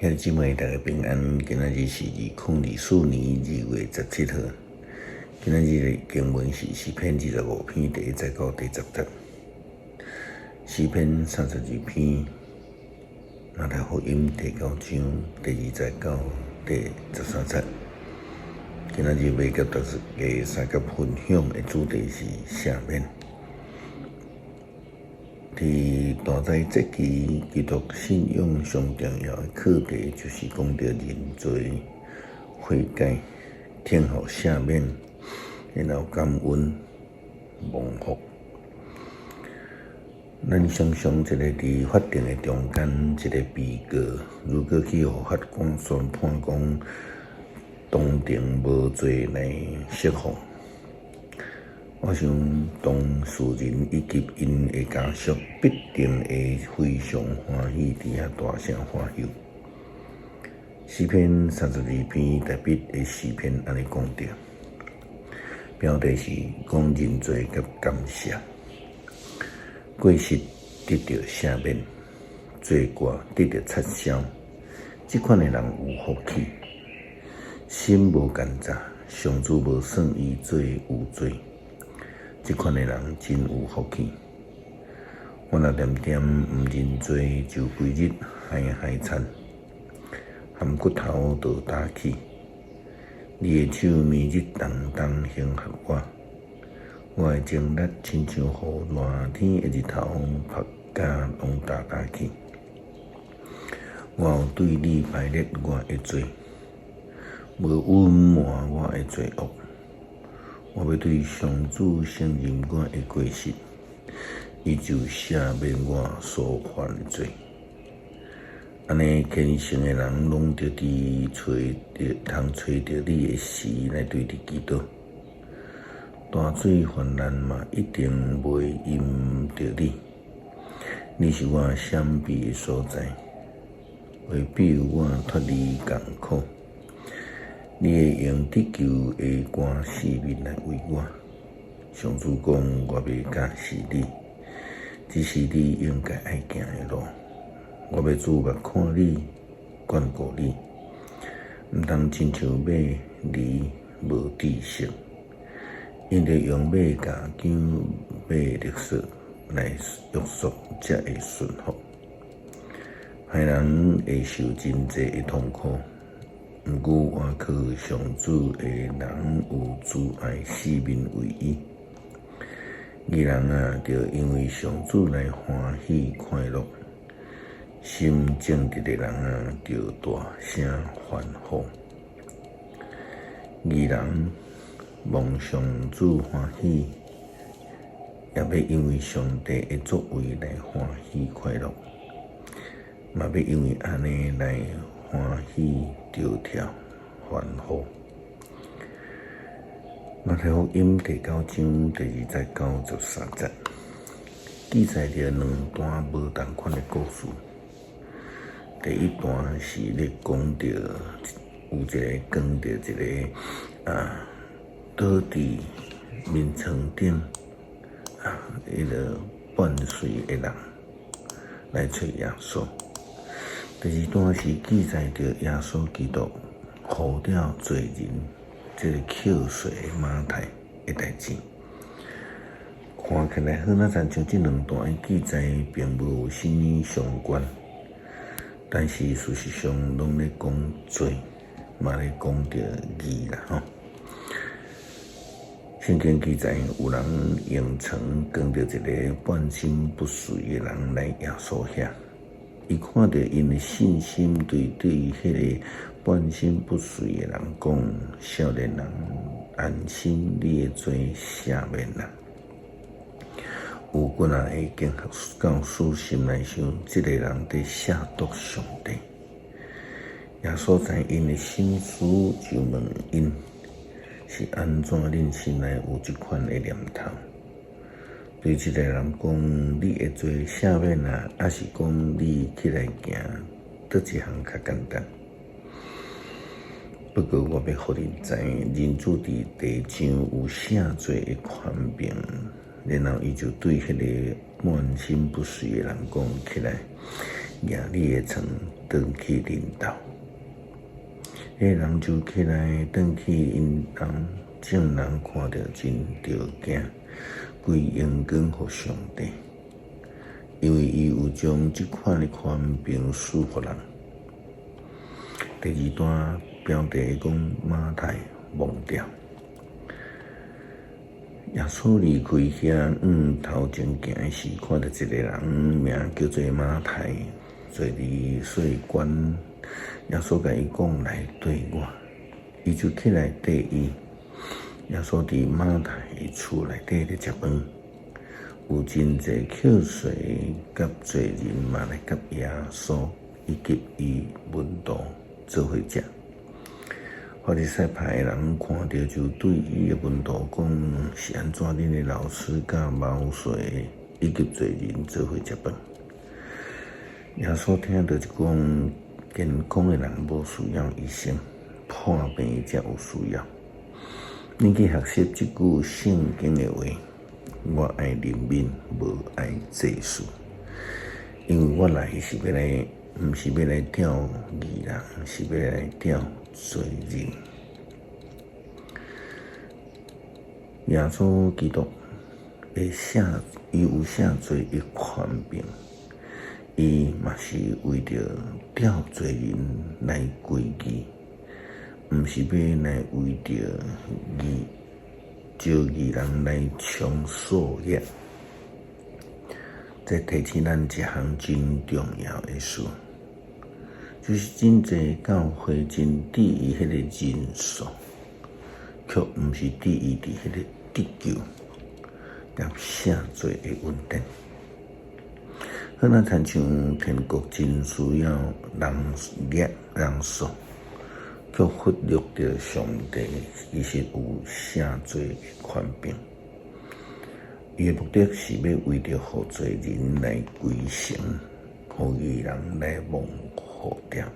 兄弟姊妹，大家平安。今仔日是2024年2月17号。今仔日的经文是诗篇25篇第1节到第10节。诗篇32篇，马太福音第9章第2节到第13节。今仔日要甲大家三角分享的主题是赦免。伫大灾节期，基督信仰上重要的课题就是讲到认罪、悔改、听候赦免，然后感恩、蒙福。咱想象一个伫法庭的中间，一个被告如果去互法官宣判讲当庭无罪来释放，我想当事人以及因的家属必定会非常欢喜，伫遐大声欢呼。诗篇32篇特别的诗篇安尼讲着，标题是讲认罪甲感谢，过失得到赦免，罪过得到撤销。这款的人有福气，心无奸诈，上主无算伊做有罪。这款的人真有福气。我若点点毋认罪，就规日海惨，含骨头都打起。你的手暝日重重刑罚我的精力亲像互热天的日头晒甲拢打起。我有对你排列我的罪，无隐瞒我的罪恶。我要对上主承认我的过失，伊就赦免我所犯的罪。安尼虔诚的人，拢着伫通找着你的时来对你祈祷。大水泛滥嘛，一定袂淹着你。你是我闪避的所在，为庇佑我脱离艰苦。你会用得救的冠死命来为我。上主讲，我袂假死你，这是你应该爱行的路。我要注目看你，眷顾你，毋通亲像马离无知识，因着用马甲姜马绿色来约束，才会顺服。害人会受真济的痛苦。毋过，我靠上主的人有自爱死命为伊。义人啊，着因为上主来欢喜快乐；心正直的人啊，着大声欢呼。义人望上主欢喜，也要因为上帝的作为来欢喜快乐，嘛要因为安尼来欢喜跳跳欢呼。马太福音第9章第2节到13节，记载着两段无同款的故事。第一段是咧讲着有一个讲着一个倒伫面床顶迄个半睡的人来找耶稣。第二段是记载着耶稣基督护了罪人这个扣税的马太的代志。看起来好像像这两段的记载并无有甚么相关，但是事实上拢咧讲罪，嘛咧讲着义啦吼。圣经记载有人用床跟着一个半身不遂的人来耶稣遐。伊看到因的信心，对迄个半身不遂的人讲：“少年人，安心，你的罪赦免啦。”有骨仔会经到死心来想，这个人在亵渎上帝。耶稣知因的心思，就问因是安怎忍心来有这款的念头。对这个人讲，你会做赦免啊，还是讲你起来行，倒一项较简单？不过我要互你知，人主伫地上有赦罪的权柄。然后伊就对迄个半身不遂的人讲起来，举你的床转去恁兜。迄人就起来转去因兜，众人看着真着惊，归荣光互上帝，因为伊有将即款的权柄赐予人。第二段标题讲马太忘掉。耶稣离开遐头前行的时，看到一个人名叫做马太，坐伫税关。耶稣甲伊讲来对我，伊就起来缀伊。耶稣伫马太的厝内底咧食饭，有真侪口水甲罪人嘛来甲耶稣以及伊门徒做伙食。法利赛派的人看到就对伊的门徒讲：是安怎恁的老师甲毛税以及罪人做伙食饭？耶稣听到就讲：健康的人无需要医生，破病才有需要。恁去学习即句圣经的话，我爱人民，无爱祭祀，因为我来是要来。毋是要来钓义人，是要来钓罪人。耶稣基督会伊有赦罪的权柄，伊嘛是为着钓罪人来归义，毋是要来为着招义人来抢所业。这提醒咱一项真重要的事。就是真侪教会真伫意迄个人数，却毋是伫意伫迄个得救甲赦罪的问题。好，咱亲像天国真需要人数，却忽略着上帝其实有赦罪的权柄。伊的目的是要为着互罪人来归神，互义人来蒙福掉。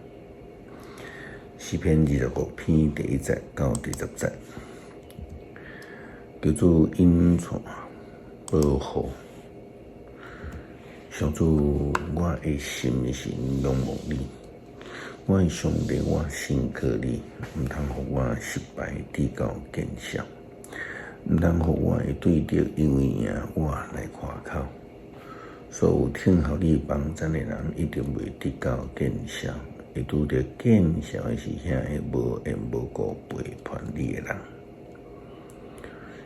诗篇26篇第1节到第10节，叫做隐藏保护。上主，我的心是仰慕你，我的上帝，我信靠你，毋通互我失败直到见效，毋通互我的对着因为赢我来夸口。所有听候你帮赞的人，一定袂直到见效。会拄着见效的是遐个无缘无故背叛你的人。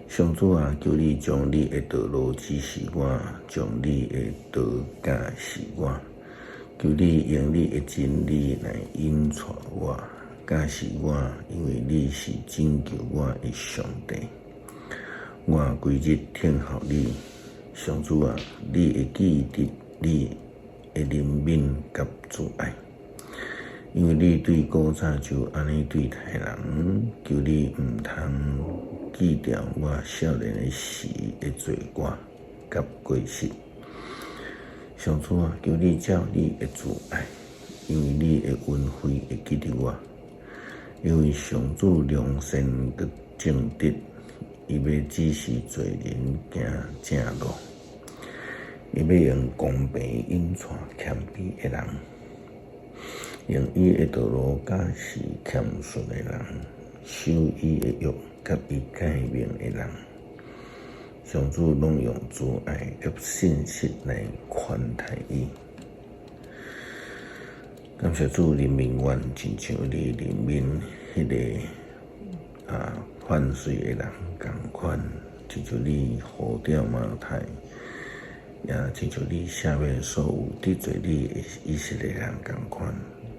上主啊，求你将你的道路指示我，将你的道教示我。求你用你的真理来引带我，教示我，因为你是拯救我的上帝。我规日听候你。上主啊，你会记得你的怜悯甲慈爱，因为你对古早就安尼对待人，求你毋通记掉我少年的时的罪过甲过失。上主啊，求你照你的慈爱，因为你的恩惠会记得我，因为上主良善佮正直。伊要指示罪人行正路，伊要用公平引带谦卑的人，用伊的道路教示谦逊的人，守伊的约甲伊诫命的人。上主拢用慈爱甲信实来款待伊。感谢主怜悯阮，亲像你怜悯迄个犯罪的人同款，亲像你护掉马太，也亲像你赦免所有得罪你的以色列人同款。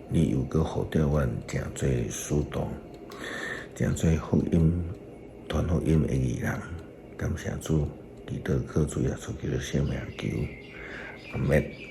你又搁护掉阮诚侪使徒，诚侪福音传福音的义人。感谢主，祈祷靠主耶稣基督圣名求，阿们。